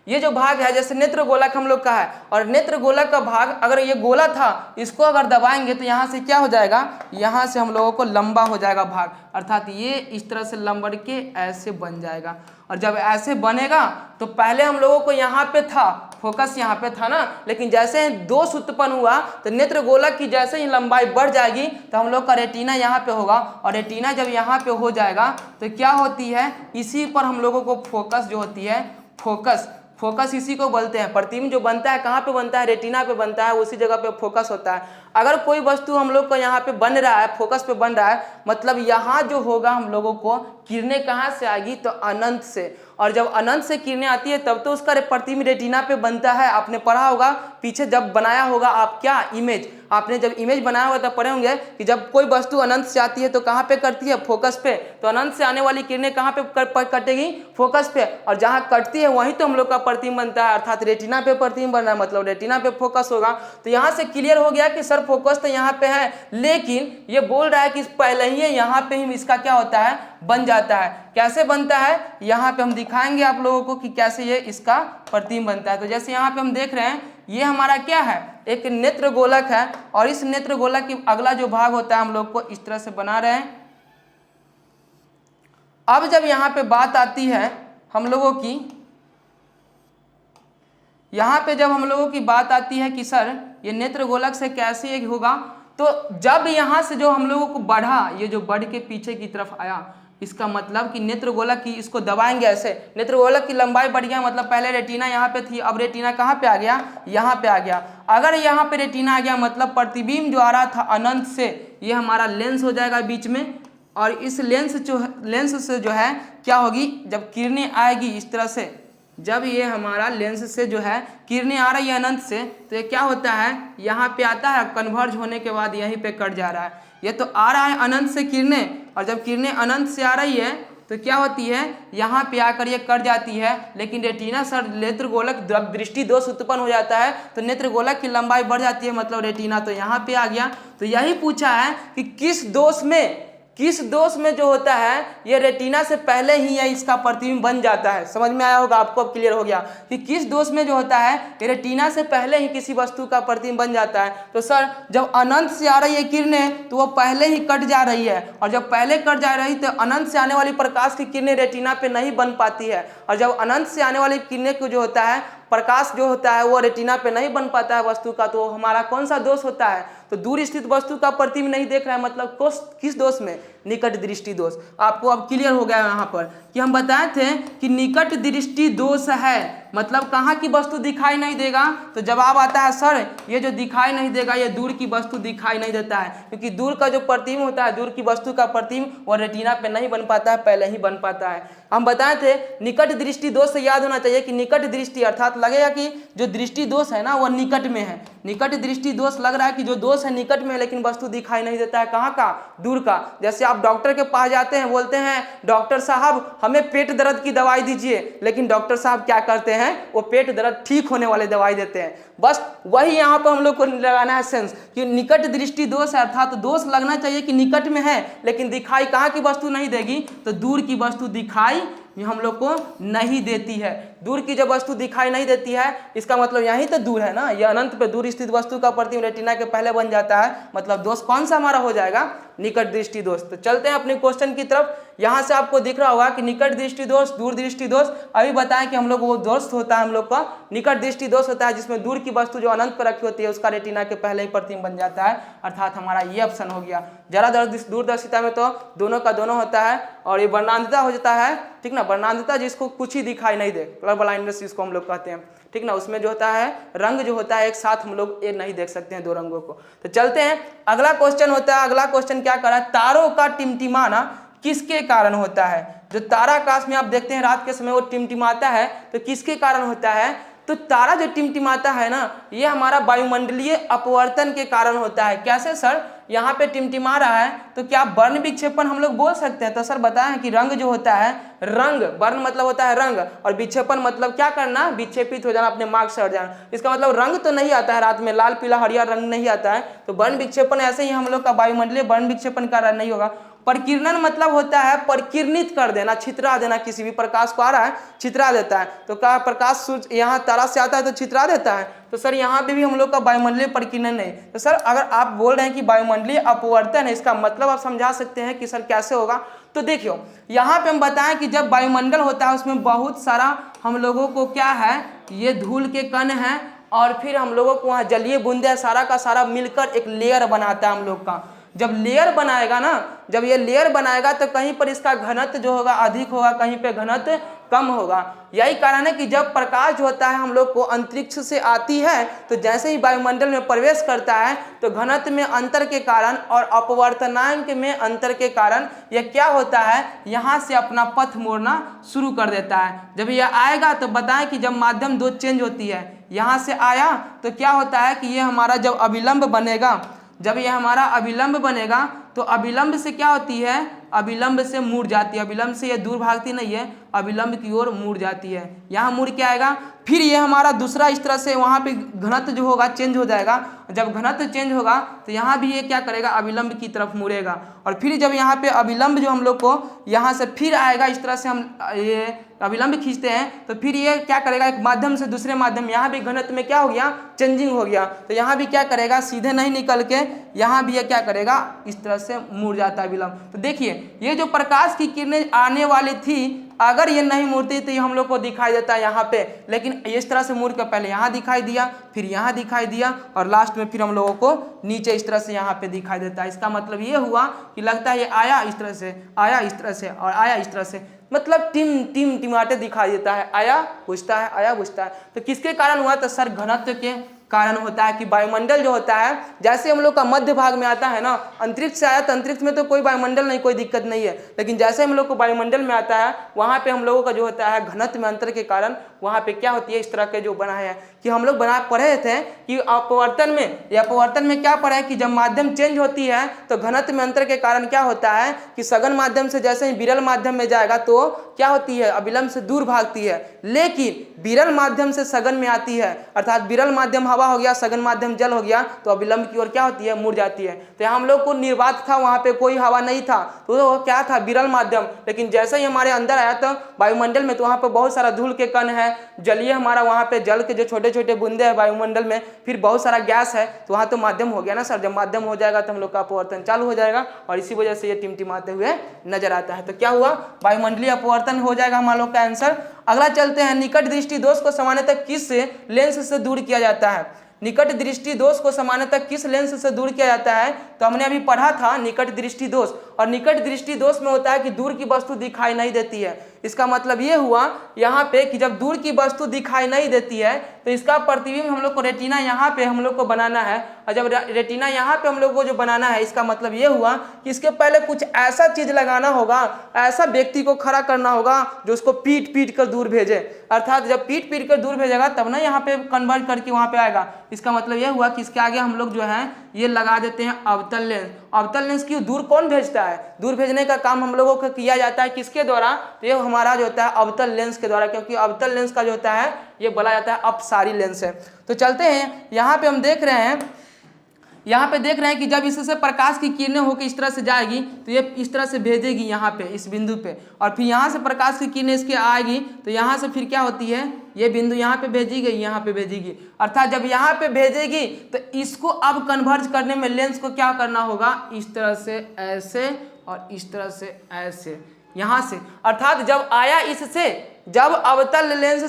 ये जो भाग है जैसे नेत्र गोलक हम लोग का है, और नेत्र गोलक का भाग अगर ये गोला था, इसको अगर दबाएंगे तो यहाँ से क्या हो जाएगा, यहाँ से हम लोगों को लंबा हो जाएगा भाग, अर्थात ये इस तरह से लंबड़ के ऐसे बन जाएगा। और जब ऐसे बनेगा तो पहले हम लोगों को यहाँ पे था फोकस, यहाँ पे था ना, लेकिन जैसे दोष उत्पन्न हुआ तो नेत्र गोलक की जैसे ही लंबाई बढ़ जाएगी तो हम लोग का रेटिना यहाँ पे होगा, और रेटिना जब यहाँ पे हो जाएगा तो क्या होती है, इसी पर हम लोगों को फोकस जो होती है, फोकस इसी को बोलते हैं। प्रतिबिंब जो बनता है कहाँ पे बनता है, रेटिना पे बनता है, उसी जगह पे फोकस होता है। अगर कोई वस्तु हम लोग को यहाँ पे बन रहा है, फोकस पे बन रहा है, मतलब यहाँ जो होगा हम लोगों को किरणें कहाँ से आएगी, तो अनंत से, और जब अनंत से किरणें आती है तब तो उसका प्रतिबिंब रेटिना पे बनता है। आपने पढ़ा होगा पीछे जब बनाया होगा आप क्या, इमेज, आपने जब इमेज बनाया होगा तब पढ़े होंगे कि जब कोई वस्तु अनंत से आती है तो कहाँ पे करती है, फोकस पे, तो अनंत से आने वाली किरणें कहाँ पे कटेगी, फोकस पे, और जहाँ कटती है वहीं तो हम लोग का प्रतिबिंब बनता है, अर्थात रेटिना पे प्रतिबिंब बन रहा है, मतलब रेटिना पे फोकस होगा। तो यहाँ से क्लियर हो गया कि सर फोकस तो यहाँ पे है, लेकिन ये बोल रहा है कि पहले ही यहाँ पे ही इसका क्या होता है, बन जाता है। कैसे बनता है, यहाँ पे हम दिखाएंगे आप लोगों को कि कैसे ये इसका प्रतिबिंब बनता है। तो जैसे यहाँ पे हम देख रहे हैं, ये हमारा क्या है, एक नेत्र गोलक है, और इस नेत्र गोलक की अगला जो भाग होता है हम लोग को इस तरह से बना रहे हैं। अब जब यहाँ पे बात आती है हम लोगों की, यहाँ पे जब हम लोगों की बात आती है कि सर ये नेत्र गोलक से कैसे एक होगा, तो जब यहाँ से जो हम लोगों को बढ़ा, ये जो बढ़ के पीछे की तरफ आया, इसका मतलब कि नेत्र गोलक की इसको दबाएंगे ऐसे, नेत्र गोलक की लंबाई बढ़ गया, मतलब पहले रेटिना यहाँ पे थी, अब रेटिना कहाँ पे आ गया, यहाँ पे आ गया। अगर यहाँ पे रेटिना आ गया मतलब प्रतिबिंब जो आ रहा था अनंत से, ये हमारा लेंस हो जाएगा बीच में, और इस लेंस से जो है क्या होगी, जब किरणें आएगी इस तरह से, जब ये हमारा लेंस से जो है किरणें आ रही है अनंत से, तो ये क्या होता है, यहाँ पे आता है, कन्वर्ज होने के बाद यहीं पे कट जा रहा है। ये तो आ रहा है अनंत से किरणें, और जब किरणें अनंत से आ रही है तो क्या होती है, यहाँ पे आकर ये कट जाती है। लेकिन रेटिना सर नेत्रगोलक दृष्टि दोष उत्पन्न हो जाता है, तो नेत्रगोलक की लंबाई बढ़ जाती है, मतलब रेटिना तो यहाँ पे आ गया। तो यही पूछा है कि किस दोष में जो होता है ये रेटिना से पहले ही ये इसका प्रतिबिंब बन जाता है। समझ में आया होगा आपको, अब क्लियर हो गया कि किस दोष में जो होता है ये रेटिना से पहले ही किसी वस्तु का प्रतिबिंब बन जाता है। तो सर जब अनंत से आ रही है किरणें तो वो पहले ही कट जा रही है, और जब पहले कट जा रही तो अनंत से आने वाली प्रकाश की किरणें रेटिना पे नहीं बन पाती है, और जब अनंत से आने वाली किरणें को जो होता है प्रकाश जो होता है वो रेटिना पे नहीं बन पाता है वस्तु का, तो हमारा कौन सा दोष होता है, तो दूर स्थित वस्तु का प्रतिबिंब नहीं देख रहा है, मतलब किस दोष में, निकट दृष्टि दोष। आपको अब क्लियर हो गया यहाँ पर कि हम बताए थे कि निकट दृष्टि दोष है, मतलब कहाँ की वस्तु दिखाई नहीं देगा, तो जवाब आता है सर ये जो दिखाई नहीं देगा ये दूर की वस्तु दिखाई नहीं देता है, क्योंकि दूर का जो प्रतिबिंब होता है, दूर की वस्तु का प्रतिबिंब वो रेटिना पे नहीं बन पाता है, पहले ही बन पाता है। हम बताए थे निकट दृष्टि दोष से याद होना चाहिए कि निकट दृष्टि अर्थात लगेगा कि जो दृष्टि दोष है ना वो निकट में है। निकट दृष्टि दोष लग रहा है कि जो दोष है निकट में है, लेकिन वस्तु दिखाई नहीं देता है, कहाँ का, दूर का। जैसे आप डॉक्टर के पास जाते हैं, बोलते हैं डॉक्टर साहब हमें पेट दर्द की दवाई दीजिए, लेकिन डॉक्टर साहब क्या करते हैं, वो पेट दर्द ठीक होने वाले दवाई देते हैं। बस वही यहाँ पर हम लोग को लगाना है सेंस कि निकट दृष्टि दोष है, अर्थात दोष लगना चाहिए कि निकट में है लेकिन दिखाई कहाँ की वस्तु नहीं देगी, तो दूर की वस्तु दिखाई हम लोग को नहीं देती है। दूर की जब वस्तु दिखाई नहीं देती है इसका मतलब यहीं तो दूर है ना, यह अनंत पे दूर स्थित वस्तु का प्रतिबिंब रेटिना के पहले बन जाता है, मतलब दोष कौन सा हमारा हो जाएगा, निकट दृष्टि दोष। तो चलते हैं अपने क्वेश्चन की तरफ। यहाँ से आपको दिख रहा होगा कि निकट दृष्टि दोष, दूर दृष्टि दोष। अभी बताएं कि हम लोग वो दोष होता है, हम लोग का निकट दृष्टि दोष होता है जिसमें दूर की वस्तु जो अनंत पर रखी होती है उसका रेटिना के पहले ही प्रतिबिंब बन जाता है, अर्थात हमारा ये ऑप्शन हो गया। जरा दूरदर्शिता में तो दोनों का दोनों होता है, और ये वर्णांधता हो जाता है, ठीक ना, वर्णांधता जिसको कुछ ही दिखाई नहीं दे, कलर ब्लाइंडनेस जिसको हम लोग कहते हैं, ठीक ना, उसमें जो होता है रंग जो होता है एक साथ हम लोग ये नहीं देख सकते हैं दो रंगों को। तो चलते हैं अगला क्वेश्चन होता है। अगला क्वेश्चन क्या कर रहा है, तारों का टिमटिमाना किसके कारण होता है। जो तारा आकाश में आप देखते हैं रात के समय वो टिमटिमाता है, तो किसके कारण होता है, तो तारा जो टिमटिमाता है ना ये हमारा वायुमंडलीय अपवर्तन के कारण होता है। कैसे सर, यहाँ पे टिमटिमा रहा है तो क्या वर्ण विक्षेपण हम लोग बोल सकते हैं। तो सर बताएं कि रंग जो होता है, रंग, वर्ण मतलब होता है रंग, और विक्षेपण मतलब क्या करना, विक्षेपित हो जाना, अपने मार्ग से हट जाना। इसका मतलब रंग तो नहीं आता है रात में, लाल पीला हरियर रंग नहीं आता है, तो वर्ण विक्षेपण ऐसे ही हम लोग का वायुमंडलीय वर्ण विक्षेपण का नहीं होगा। परिकिरणन मतलब होता है परिकिर्णित कर देना, छितरा देना, किसी भी प्रकाश को आ रहा है छितरा देता है। तो क्या प्रकाश सूर्य यहाँ तारा से आता है तो छितरा देता है, तो सर यहाँ पे भी हम लोग का वायुमंडलीय परिकिरणन नहीं। तो सर अगर आप बोल रहे हैं कि वायुमंडलीय अपवर्तन है, इसका मतलब आप समझा सकते हैं कि सर कैसे होगा। तो देखियो यहाँ पे हम बताएं कि जब वायुमंडल होता है उसमें बहुत सारा हम लोगों को क्या है, ये धूल के कण है, और फिर हम लोगों को वहाँ जलीय बूंदे सारा का सारा मिलकर एक लेयर बनाता है हम लोग का। जब लेयर बनाएगा ना, जब ये लेयर बनाएगा तो कहीं पर इसका घनत्व जो होगा अधिक होगा, कहीं पे घनत्व कम होगा। यही कारण है कि जब प्रकाश जो होता है हम लोग को अंतरिक्ष से आती है तो जैसे ही वायुमंडल में प्रवेश करता है तो घनत्व में अंतर के कारण और अपवर्तनांक में अंतर के कारण यह क्या होता है, यहाँ से अपना पथ मोड़ना शुरू कर देता है। जब यह आएगा तो बताएं कि जब माध्यम दो चेंज होती है, यहाँ से आया तो क्या होता है कि ये हमारा जब अभिलंब बनेगा, जब यह हमारा अभिलंब बनेगा तो अभिलंब से क्या होती है, अभिलंब से मुड़ जाती है, अभिलंब से ये दूर भागती नहीं है, अभिलंब की ओर मुड़ जाती है। यहाँ मुड़ के आएगा, फिर ये हमारा दूसरा इस तरह से वहाँ पे घनत्व जो होगा चेंज हो जाएगा। जब घनत्व चेंज होगा तो यहाँ भी ये क्या करेगा, अभिलंब की तरफ मुड़ेगा, और फिर जब यहाँ पे अभिलंब जो हम लोग को यहाँ से फिर आएगा, इस तरह से हम ये अभिलंब खींचते हैं तो फिर ये क्या करेगा, एक माध्यम से दूसरे माध्यम, यहाँ भी घनत्व में क्या हो गया, चेंजिंग हो गया, तो यहाँ भी क्या करेगा, सीधे नहीं निकल के यहाँ भी ये क्या करेगा, इस तरह से मुड़ जाता है अभिलंब। तो देखिए ये जो प्रकाश की किरणें आने वाली थी, अगर ये नहीं मुड़ती तो ये हम लोग को दिखाई देता है यहाँ पे, लेकिन इस तरह से मुड़ कर पहले यहाँ दिखाई दिया, फिर यहाँ दिखाई दिया, और लास्ट में फिर हम लोगों को नीचे इस तरह से यहाँ पे दिखाई देता है। इसका मतलब ये हुआ कि लगता है ये आया इस तरह से, आया इस तरह से, और आया इस तरह से, मतलब टिमाटे दिखाई देता है, आया बुझता है, आया बुझता है। तो किसके कारण हुआ, तो सर घनत्व के कारण होता है कि वायुमंडल जो होता है, जैसे हम लोग का मध्य भाग में आता है ना, अंतरिक्ष से आया तो अंतरिक्ष में तो कोई वायुमंडल नहीं, कोई दिक्कत नहीं है, लेकिन जैसे हम लोग को वायुमंडल में आता है वहाँ पे हम लोगों का जो होता है घनत्व में अंतर के कारण वहाँ पे क्या होती है, इस तरह के जो बना है कि हम लोग पढ़े थे कि अपवर्तन में क्या पढ़े कि जब माध्यम चेंज होती है तो घनत्व में अंतर के कारण क्या होता है कि सघन माध्यम से जैसे ही विरल माध्यम में जाएगा तो क्या होती है, अविलंब से दूर भागती है, लेकिन विरल माध्यम से सघन में आती है, अर्थात विरल माध्यम हवा हो गया, सघन माध्यम जल हो गया, तो अविलंब की ओर क्या होती है, मुड़ जाती है। तो हम लोग को निर्वात था, वहां पे कोई हवा नहीं था, तो क्या था, विरल माध्यम, लेकिन जैसे ही हमारे अंदर आया तो वायुमंडल में, तो वहां पे बहुत सारा धूल के कण है, जलीय हमारा वहां पे जल के जो छोटे छोटे बूंदे हैं वायुमंडल में, फिर बहुत सारा गैस है, तो वहां तो माध्यम हो गया ना सर। जब माध्यम हो जाएगा तो हम लोग का अपवर्तन चालू हो जाएगा और इसी वजह से ये टिमटिमाते हुए नजर आता है। तो क्या हुआ, वायुमंडलीय अपवर्तन हो जाएगा हम लोग का आंसर। अगला चलते हैं, निकट दृष्टि दोष को सामान्यतः किस लेंस से दूर किया जाता है? निकट दृष्टि दोष को सामान्यतः किस लेंस से दूर किया जाता है? तो हमने अभी पढ़ा था निकट दृष्टि दोष, और निकट दृष्टि दोष में होता है कि दूर की वस्तु दिखाई नहीं देती है। इसका मतलब ये हुआ यहाँ पे कि जब दूर की वस्तु दिखाई नहीं देती है तो इसका प्रतिबिंब हम लोग को रेटिना यहाँ पे हम लोग को बनाना है, और जब रेटिना यहाँ पे हम लोग को जो बनाना है, इसका मतलब ये हुआ कि इसके पहले कुछ ऐसा चीज लगाना होगा, ऐसा व्यक्ति को खड़ा करना होगा जो उसको पीट पीट कर दूर भेजे, अर्थात जब पीट पीट कर दूर भेजेगा तब ना यहाँ पे कन्वर्ट करके वहाँ पे आएगा। इसका मतलब यह हुआ कि इसके आगे हम लोग जो है ये लगा देते हैं अवतल लेंस। अवतल लेंस की दूर कौन भेजता है? दूर भेजने का काम हम लोगों को किया जाता है किसके द्वारा? तो ये हमारा जो होता है अवतल लेंस के द्वारा, क्योंकि अवतल लेंस का जो होता है ये बोला जाता है अपसारी लेंस है। तो चलते हैं, यहाँ पे हम देख रहे हैं कि जब इससे प्रकाश की किरणें होकर इस तरह से जाएगी तो ये इस तरह से भेजेगी यहाँ पे इस बिंदु पे, और फिर यहाँ से प्रकाश की किरणें इसके आएगी तो यहाँ से फिर क्या होती है, ये बिंदु यहाँ पे भेजेगी, यहाँ पे भेजेगी, अर्थात जब यहाँ पे भेजेगी तो इसको अब कन्वर्ज करने में लेंस को क्या करना होगा, इस तरह से ऐसे और इस तरह से ऐसे, यहाँ से, अर्थात जब आया इससे, जब अवतल लेंस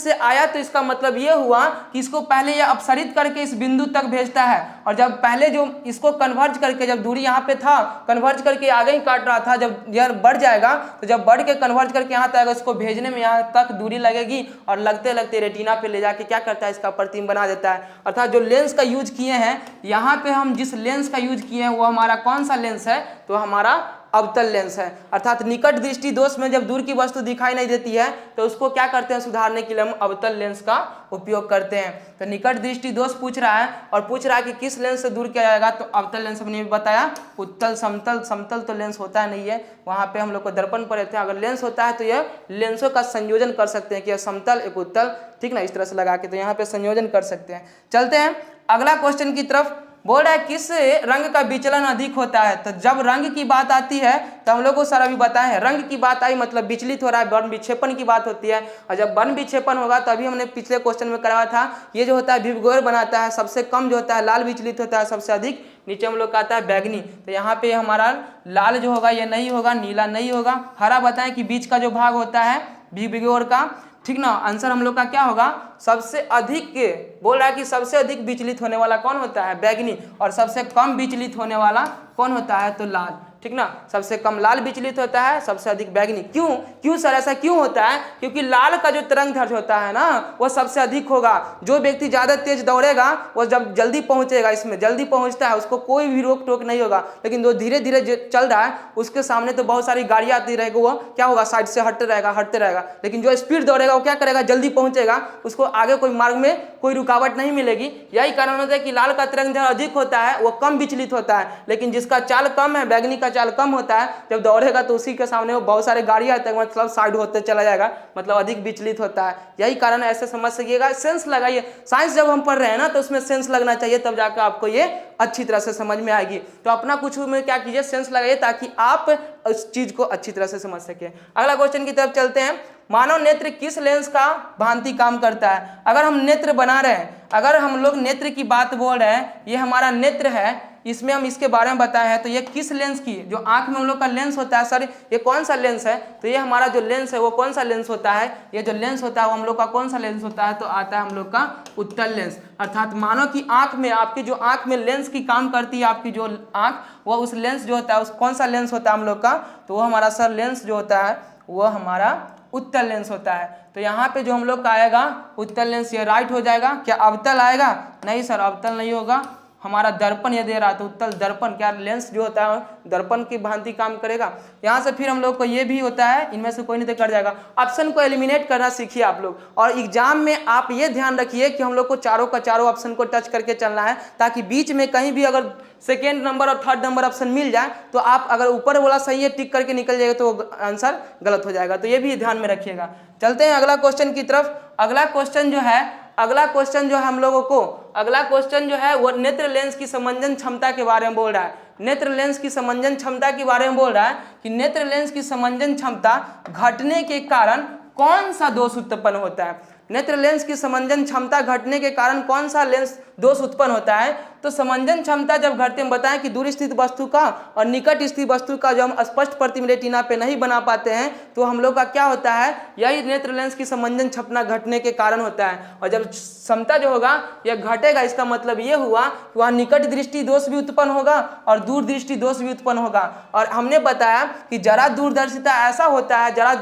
से आया तो इसका मतलब ये हुआ कि इसको पहले ये अपसरित करके इस बिंदु तक भेजता है, और जब पहले जो इसको कन्वर्ज करके, जब दूरी यहाँ पे था कन्वर्ज करके आगे ही काट रहा था, जब यह बढ़ जाएगा तो जब बढ़ के कन्वर्ज करके यहाँ तक आएगा, इसको भेजने में यहाँ तक दूरी लगेगी, और लगते लगते रेटिना पे ले जाके क्या करता है, इसका प्रतिबिंब बना देता है। अर्थात जो लेंस का यूज किए हैं यहाँ पे, हम जिस लेंस का यूज किए हैं वो हमारा कौन सा लेंस है, तो हमारा अवतल लेंस है। अर्थात निकट दृष्टि दोष में जब दूर की वस्तु दिखाई नहीं देती है तो उसको क्या करते हैं, सुधारने के लिए हम अवतल लेंस का उपयोग करते हैं। तो निकट दृष्टि दोष पूछ रहा है, और पूछ रहा है कि किस लेंस से दूर किया जाएगा, तो अवतल लेंस हमने भी बताया। उत्तल समतल तो लेंस होता नहीं है, वहां पे हम लोग को दर्पण पर रहते हैं, अगर लेंस होता है तो यह लेंसों का संयोजन कर सकते हैं कि यह समतल एक उत्तल, ठीक ना, इस तरह से लगा के, तो यहाँ पे संयोजन कर सकते हैं। चलते हैं अगला क्वेश्चन की तरफ। बोल रहा है किस रंग का विचलन अधिक होता है? तो जब रंग की बात आती है तो हम लोग को सारा भी बताया है, रंग की बात आई मतलब विचलित हो रहा है, वर्ण विक्षेपण की बात होती है, और जब वर्ण विक्षेपण होगा तो अभी हमने पिछले क्वेश्चन में कराया था, ये जो होता है विभगोर बनाता है, सबसे कम जो होता है लाल विचलित होता है, सबसे अधिक नीचे हम लोग का आता है बैगनी। तो यहाँ पे हमारा लाल जो होगा ये नहीं होगा, नीला नहीं होगा, हरा बताएं कि बीच का जो भाग होता है विभगोर का, ठीक ना। आंसर हम लोग का क्या होगा, सबसे अधिक के बोल रहा है कि सबसे अधिक विचलित होने वाला कौन होता है, बैगनी, और सबसे कम विचलित होने वाला कौन होता है, तो लाल, ठीक ना। सबसे कम लाल विचलित होता है, सबसे अधिक बैगनी। क्यों सर ऐसा क्यों होता है? क्योंकि लाल का जो तरंग दैर्ध्य होता है ना वो सबसे अधिक होगा। जो व्यक्ति ज्यादा तेज दौड़ेगा वो जब जल्दी पहुंचेगा, इसमें जल्दी पहुंचता है, उसको कोई भी रोक टोक नहीं होगा, लेकिन जो धीरे धीरे चल रहा है उसके सामने तो बहुत सारी गाड़ियां आती रहेगी, वो क्या होगा, साइड से हटते रहेगा। लेकिन जो स्पीड दौड़ेगा वो क्या करेगा, जल्दी पहुंचेगा, उसको आगे कोई मार्ग में कोई रुकावट नहीं मिलेगी। यही कारण होता है कि लाल का तरंग दैर्ध्य अधिक होता है, वो कम विचलित होता है, लेकिन जिसका चाल कम है, बैगनी का चाल कम होता है, जब दौड़ेगा तो उसी के सामने वो बहुत सारे गाड़ियां आते हैं, मतलब साइड होते चला जाएगा, मतलब अधिक विचलित होता है। यही कारण ऐसे समझ सकिएगा। सेंस लगाइए, साइंस जब हम पढ़ रहे हैं ना तो उसमें सेंस लगना चाहिए, तब जाकर आपको ये अच्छी तरह से समझ में आएगी। तो अपना कुछ में क्या कीजिए, सेंस लगाइए, ताकि आप उस चीज को अच्छी तरह से समझ सके। अगला क्वेश्चन की तरफ चलते हैं। मानव नेत्र किस लेंस का भांति काम करता है? अगर हम नेत्र बना रहे हैं, अगर हम लोग नेत्र की बात बोल रहे हैं, ये हमारा नेत्र है, इसमें हम इसके बारे में बताए हैं, तो ये किस लेंस की, जो आंख में हम लोग का लेंस होता है, सर ये कौन सा लेंस है, तो ये हमारा जो लेंस है वो कौन सा लेंस होता है, ये जो लेंस होता है वो हम लोग का कौन सा लेंस होता है, तो आता है हम लोग का उत्तल लेंस। अर्थात मानव की आंख में, आपकी जो आंख में लेंस की काम करती है, आपकी जो आंख, वो उस लेंस जो होता है, उस कौन सा लेंस होता है हम लोग का, तो वो हमारा सर लेंस जो होता है वो हमारा उत्तल लेंस होता है। तो यहाँ पे जो हम लोग का आएगा उत्तल लेंस, ये राइट हो जाएगा। क्या अवतल आएगा? नहीं सर, अवतल नहीं होगा। हमारा दर्पण ये दे रहा है तो उत्तल दर्पण, क्या लेंस जो होता है दर्पण की भांति काम करेगा। यहाँ से फिर हम लोग को ये भी होता है, इनमें से कोई नहीं तो कट जाएगा। ऑप्शन को एलिमिनेट करना सीखिए आप लोग, और एग्जाम में आप ये ध्यान रखिए कि हम लोग को चारों का चारों ऑप्शन को टच करके चलना है, ताकि बीच में कहीं भी अगर सेकेंड नंबर और थर्ड नंबर ऑप्शन मिल जाए तो आप अगर ऊपर वाला सही है टिक करके निकल जाएगा तो आंसर गलत हो जाएगा। तो ये भी ध्यान में रखिएगा। चलते हैं अगला क्वेश्चन की तरफ। अगला क्वेश्चन जो है हम लोगों को, अगला क्वेश्चन जो है वो नेत्र लेंस की समंजन क्षमता के बारे में बोल रहा है। नेत्र लेंस की समंजन क्षमता के बारे में बोल रहा है कि नेत्र लेंस की समंजन क्षमता घटने के कारण कौन सा दोष उत्पन्न होता है। नेत्र लेंस की समंजन क्षमता घटने के कारण कौन सा लेंस दोष उत्पन्न होता है। तो समंजन क्षमता जब घटते हम बताएं कि दूर स्थित वस्तु का और निकट स्थित वस्तु का जो हम स्पष्ट प्रतिबिंब रेटिना पे नहीं बना पाते हैं तो हम लोग का क्या होता है, यही नेत्र लेंस की समंजन क्षमता घटने के कारण होता है। और जब क्षमता जो होगा यह घटेगा, इसका मतलब ये हुआ कि वहाँ निकट दृष्टि दोष भी उत्पन्न होगा और दूर दृष्टि दोष भी उत्पन्न होगा। और हमने बताया कि जरा दूरदर्शिता ऐसा होता है, जरा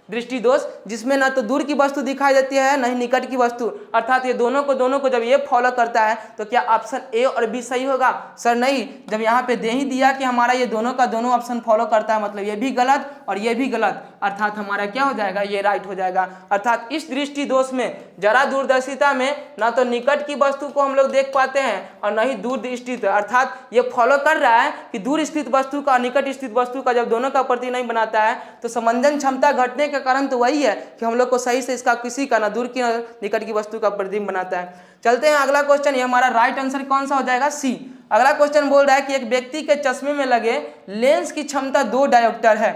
दृष्टि दोष जिसमें ना तो दूर की वस्तु दिखाई देती है न ही निकट की वस्तु, अर्थात ये दोनों को जब ये फॉलो करता है तो क्या ऑप्शन ए और बी सही होगा? सर नहीं, जब यहाँ पे दे ही दिया कि हमारा ये दोनों का दोनों ऑप्शन फॉलो करता है, मतलब ये भी गलत और ये भी गलत, अर्थात हमारा क्या हो जाएगा, ये राइट हो जाएगा। अर्थात इस दृष्टि दोष में जरा दूरदर्शिता में ना तो निकट की वस्तु को हम लोग देख पाते हैं और न ही दूर स्थित, अर्थात ये फॉलो कर रहा है कि दूर स्थित वस्तु का निकट स्थित वस्तु का जब दोनों का प्रति नहीं बनाता है तो समंजन क्षमता घटने के कारण तो वही है कि हम लोग को सही से इसका किसी का ना दूर की ना निकट की वस्तु का प्रतिबिंब बनाता है। चलते हैं अगला क्वेश्चन, ये हमारा राइट आंसर कौन सा हो जाएगा, सी। अगला क्वेश्चन बोल रहा है कि एक व्यक्ति के चश्मे में लगे लेंस की क्षमता 2 डायोप्टर है।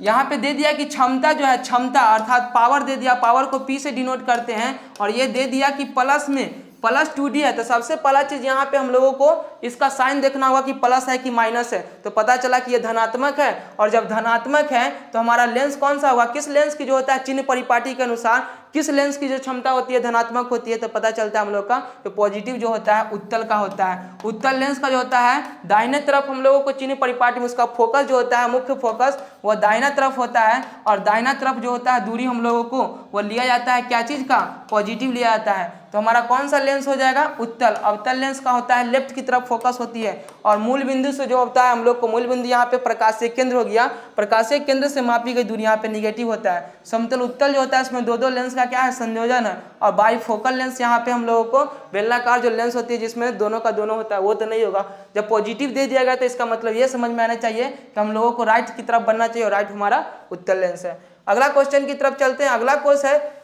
यहाँ पे दे दिया कि क्षमता जो है, क्षमता अर्थात पावर दे दिया, पावर को पी से डिनोट करते हैं, और ये दे दिया कि प्लस में प्लस 2D है। तो सबसे पहला चीज यहाँ पे हम लोगों को इसका साइन देखना होगा कि प्लस है कि माइनस है। तो पता चला कि ये धनात्मक है, और जब धनात्मक है तो हमारा लेंस कौन सा होगा, किस लेंस की जो होता है चिन्ह परिपाटी के अनुसार किस लेंस की जो क्षमता होती है धनात्मक होती है, तो पता चलता है हम लोग का जो पॉजिटिव जो होता है उत्तल का होता है। उत्तल लेंस का जो होता है दाहिने तरफ हम लोगों को चिन्ह परिपाटी में उसका फोकस जो होता है, मुख्य फोकस वो दाहिना तरफ होता है, और दाहिना तरफ जो होता है दूरी हम लोगों को वो लिया जाता है क्या चीज का, पॉजिटिव लिया जाता है। तो हमारा कौन सा लेंस हो जाएगा, उत्तल। अवतल लेंस का होता है लेफ्ट की तरफ फोकस होती है, और मूल बिंदु से जो होता है हम लोग को, मूल बिंदु यहाँ पे प्रकाशीय केंद्र हो गया, प्रकाशीय केंद्र से मापी गई दूरी यहाँ पे निगेटिव होता है। समतल उत्तल जो होता है इसमें 2 लेंस का क्या है, संयोजन है, और बाईफोकल लेंस यहाँ पे हम लोगों को बेलनाकार जो लेंस होती है जिसमें दोनों का दोनों होता है वो तो नहीं होगा। जब पॉजिटिव दे दिया गया तो इसका मतलब ये समझ में आना चाहिए कि हम लोगों को राइट की तरफ बनना चाहिए, और राइट हमारा उत्तल लेंस है। अगला क्वेश्चन की तरफ चलते हैं। अगला क्वेश्चन है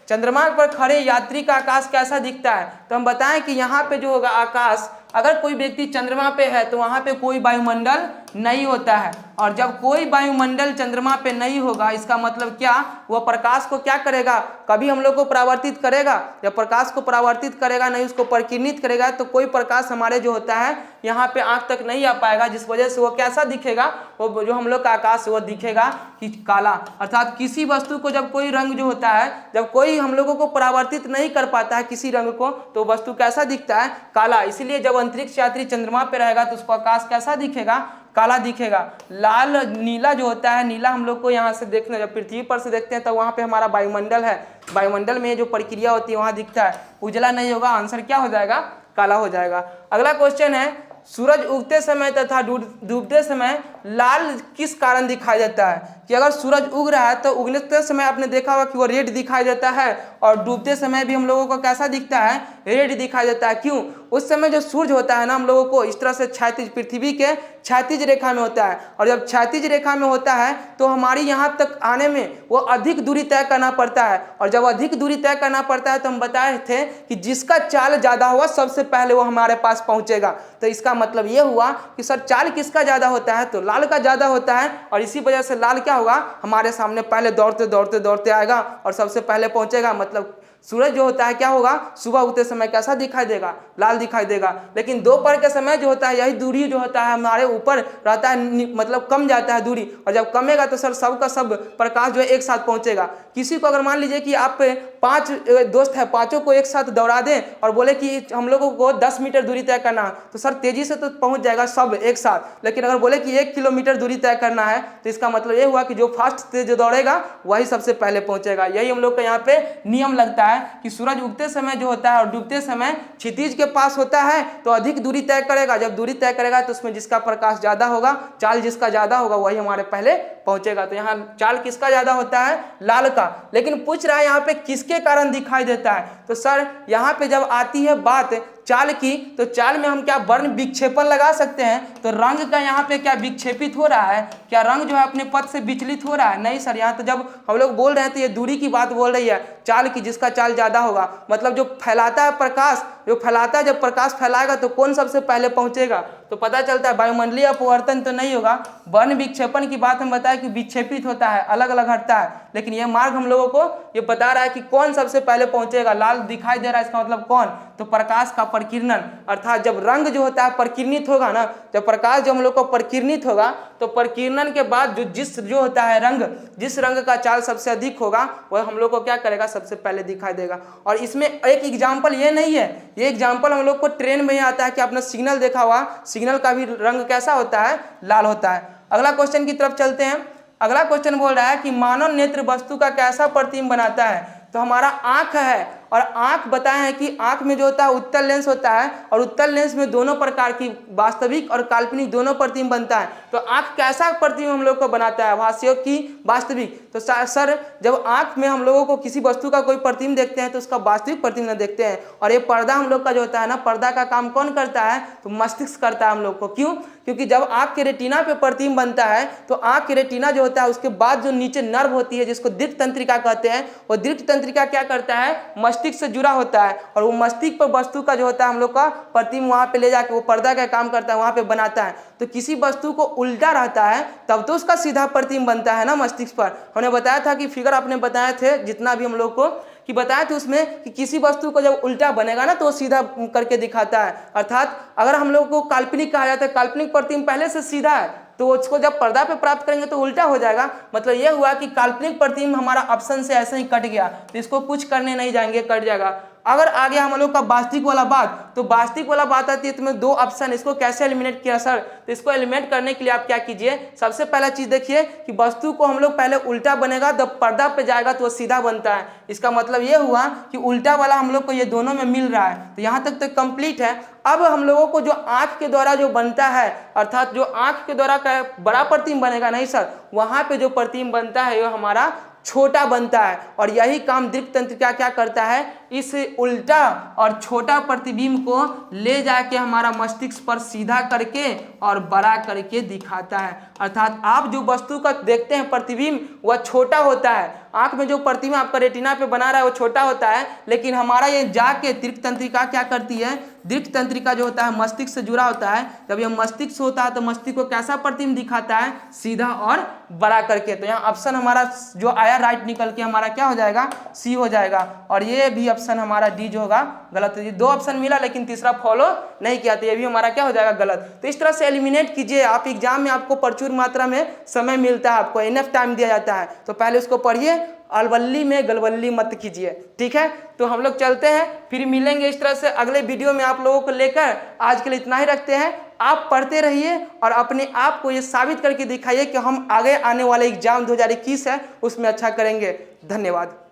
चंद्रमा पर खड़े यात्री का आकाश कैसा दिखता है। तो हम बताएं कि यहाँ पे जो होगा आकाश, अगर कोई व्यक्ति चंद्रमा पे है तो वहाँ पे कोई वायुमंडल नहीं होता है, और जब कोई वायुमंडल चंद्रमा पे नहीं होगा इसका मतलब क्या, वह प्रकाश को क्या करेगा, कभी हम लोग को परावर्तित करेगा, जब प्रकाश को परावर्तित करेगा नहीं उसको परिकिरणित करेगा तो कोई प्रकाश हमारे जो होता है यहाँ पे आंख तक नहीं आ पाएगा, जिस वजह से वो कैसा दिखेगा, वो जो हम लोग का आकाश वो दिखेगा कि काला। अर्थात किसी वस्तु को जब कोई रंग जो होता है, जब कोई हम लोगों को परावर्तित नहीं कर पाता है किसी रंग को, तो वस्तु कैसा दिखता है, काला। इसीलिए जब अंतरिक्ष यात्री चंद्रमा पे रहेगा तो उसको आकाश कैसा दिखेगा, काला दिखेगा। लाल नीला जो होता है, नीला हम लोग को यहाँ से देखने, जब पृथ्वी पर से देखते हैं तो वहाँ पे हमारा वायुमंडल है, वायुमंडल में जो प्रक्रिया होती है वहाँ दिखता है, उजला नहीं होगा, आंसर क्या हो जाएगा, काला हो जाएगा। अगला क्वेश्चन है सूरज उगते समय तथा डूबते समय लाल किस कारण दिखाई देता है। कि अगर सूरज उग रहा है तो उगते समय आपने देखा होगा कि वो रेड दिखाई देता है, और डूबते समय भी हम लोगों को कैसा दिखता है, रेड दिखाई देता है। क्यों, उस समय जो सूर्य होता है ना हम लोगों को इस तरह से क्षैतिज, पृथ्वी के क्षैतिज रेखा में होता है, और जब क्षैतिज रेखा में होता है तो हमारी यहाँ तक आने में वो अधिक दूरी तय करना पड़ता है, और जब अधिक दूरी तय करना पड़ता है तो हम बताए थे कि जिसका चाल ज़्यादा होगा सबसे पहले वो हमारे पास पहुँचेगा। तो इसका मतलब ये हुआ कि सर चाल किसका ज़्यादा होता है, तो लाल का ज़्यादा होता है, और इसी वजह से लाल क्या होगा, हमारे सामने पहले दौड़ते दौड़ते दौड़ते आएगा और सबसे पहले पहुंचेगा। मतलब सूरज जो होता है क्या होगा, सुबह उगते समय कैसा दिखाई देगा, लाल दिखाई देगा। लेकिन दोपहर के समय जो होता है यही दूरी जो होता है हमारे ऊपर रहता है, मतलब कम जाता है दूरी, और जब कमेगा तो सर सब का सब प्रकाश जो है एक साथ पहुंचेगा। किसी को अगर मान लीजिए कि आप 5 दोस्त है, पांचों को एक साथ दौड़ा दें और बोले कि हम लोगों को 10 मीटर दूरी तय करना है, तो सर तेजी से तो पहुंच जाएगा सब एक साथ। लेकिन अगर बोले कि 1 किलोमीटर दूरी तय करना है तो इसका मतलब ये हुआ कि जो फास्ट तेज दौड़ेगा वही सबसे पहले पहुंचेगा। यही हम लोग का यहाँ पे नियम लगता है कि सूरज उगते समय जो होता है और डूबते समय क्षितिज के पास होता है तो अधिक दूरी तय करेगा। जब दूरी तय करेगा तो उसमें जिसका प्रकाश ज्यादा होगा, चाल जिसका ज्यादा होगा वही हमारे पहले पहुंचेगा। तो यहाँ चाल किसका ज्यादा होता है? लाल का। लेकिन पूछ रहा है यहाँ पे किसके कारण दिखाई देता है, तो सर यहाँ पे जब आती है बात चाल की, तो चाल में हम क्या वर्ण विक्षेपण लगा सकते हैं। तो रंग का यहाँ पे क्या विक्षेपित हो रहा है? क्या रंग जो है अपने पथ से विचलित हो रहा है? नहीं सर, यहाँ तो जब हम लोग बोल रहे हैं तो ये दूरी की बात बोल रही है, चाल की, जिसका चाल ज्यादा होगा। मतलब जो फैलाता है प्रकाश, जो फैलाता है, जब प्रकाश फैलाएगा तो कौन सबसे पहले पहुंचेगा? तो पता चलता है वायुमंडलीय अपवर्तन तो नहीं होगा। वर्ण विक्षेपण की बात हम बताया कि विक्षेपित होता है, अलग अलग हटता है। लेकिन यह मार्ग हम लोगों को ये बता रहा है कि कौन सबसे पहले पहुंचेगा। लाल दिखाई दे रहा है, इसका मतलब कौन? तो प्रकाश का प्रकीर्णन, अर्थात जब रंग जो होता है प्रकीर्णित होगा ना, जब प्रकाश जो हम लोग को प्रकीर्णित होगा तो प्रकीर्णन के बाद जो होता है रंग, जिस रंग का चाल सबसे अधिक होगा वह हम लोग को क्या करेगा? सबसे पहले दिखाई देगा। और इसमें एक एग्जाम्पल ये नहीं है, ये एग्जाम्पल हम लोग को ट्रेन में ही आता है कि आपने सिग्नल देखा हुआ, सिग्नल का भी रंग कैसा होता है? लाल होता है। अगला क्वेश्चन की तरफ चलते हैं। अगला क्वेश्चन बोल रहा है कि मानव नेत्र वस्तु का कैसा प्रतिबिंब बनाता है? तो हमारा आंख है, और आंख बताए हैं कि आंख में जो होता है उत्तल लेंस होता है, और उत्तल लेंस में दोनों प्रकार की वास्तविक और काल्पनिक दोनों प्रतिबिंब बनता है। तो आंख कैसा प्रतिबिंब हम लोग को बनाता है? भाष्य की वास्तविक। तो सर जब आंख में हम लोगों को किसी वस्तु का कोई प्रतिबिंब देखते हैं तो उसका वास्तविक प्रतिबिंब न देखते हैं। और ये पर्दा हम लोग का जो होता है ना, पर्दा का काम कौन करता है? तो मस्तिष्क करता है हम लोग को। क्यों? क्योंकि जब आंख के रेटिना पे प्रतिबिंब बनता है तो आंख के रेटिना जो होता है उसके बाद जो नीचे नर्व होती है जिसको दृष्टि तंत्रिका कहते हैं, वो दृष्टि तंत्रिका क्या करता है? मस्तिष्क से जुड़ा होता है, और वो मस्तिष्क पर वस्तु का जो होता है हम लोग का प्रतिबिंब वहां पे ले जाके वो पर्दा का काम करता है, वहां पे बनाता है। तो किसी वस्तु को उल्टा रहता है तब तो उसका सीधा प्रतिबिंब बनता है ना मस्तिष्क पर। हमने बताया था कि फिगर आपने बताए थे जितना भी हम लोग को कि बताए थे उसमें कि किसी वस्तु को जब उल्टा बनेगा ना तो वो सीधा करके दिखाता है। अर्थात अगर हम लोग को काल्पनिक कहा जाता है, काल्पनिक प्रतिबिंब पहले से सीधा है तो उसको जब पर्दा पे प्राप्त करेंगे तो उल्टा हो जाएगा। मतलब यह हुआ कि काल्पनिक प्रतिबिंब हमारा ऑप्शन से ऐसे ही कट गया, तो इसको कुछ करने नहीं जाएंगे, कट जाएगा। अगर आ गया हम लोग का वास्तविक वाला बात, तो वास्तविक वाला बात आती है तुम्हें 2 ऑप्शन, इसको कैसे एलिमिनेट किया सर? तो इसको एलिमिनेट करने के लिए आप क्या कीजिए, सबसे पहला चीज देखिए कि वस्तु को हम लोग पहले उल्टा बनेगा, जब पर्दा पे जाएगा तो वो सीधा बनता है। इसका मतलब ये हुआ कि उल्टा वाला हम लोग को ये दोनों में मिल रहा है, तो यहाँ तक तो कंप्लीट है। अब हम लोगों को जो आंख के द्वारा जो बनता है, अर्थात जो आंख के द्वारा का बड़ा प्रतिबिंब बनेगा, नहीं सर, वहां पे जो प्रतिबिंब बनता है वो हमारा छोटा बनता है। और यही काम दृष्टि तंत्रिका क्या करता है? इस उल्टा और छोटा प्रतिबिंब को ले जाके हमारा मस्तिष्क पर सीधा करके और बड़ा करके दिखाता है। अर्थात आप जो वस्तु का देखते हैं प्रतिबिंब वह छोटा होता है, आंख में जो प्रतिबिंब आपका रेटिना पे बना रहा है वो छोटा होता है, लेकिन हमारा ये जाके दृष्टि तंत्रिका क्या करती है? दृष्टि तंत्रिका जो होता है मस्तिष्क से जुड़ा होता है, जब यह मस्तिष्क होता है तो मस्तिष्क को कैसा प्रतिबिंब दिखाता है? सीधा और बड़ा करके। तो यहाँ ऑप्शन हमारा जो आया राइट निकल के हमारा क्या हो जाएगा? सी हो जाएगा। और ये भी ऑप्शन हमारा डी जो होगा गलत है। 2 ऑप्शन मिला लेकिन तीसरा फॉलो नहीं किया, तो ये भी हमारा क्या हो जाएगा? गलत। तो इस तरह से एलिमिनेट कीजिए आप। एग्जाम में आपको प्रचुर मात्रा में समय मिलता है, आपको इनफ टाइम दिया जाता है, तो पहले उसको पढ़िए, अलवल्ली में गलवल्ली मत कीजिए, ठीक है। तो हम लोग चलते हैं, फिर मिलेंगे इस तरह से अगले वीडियो में आप लोगों को लेकर। आज के लिए इतना ही रखते हैं। आप पढ़ते रहिए और अपने आप को ये साबित करके दिखाइए कि हम आगे आने वाले एग्जाम 2021 है उसमें अच्छा करेंगे। धन्यवाद।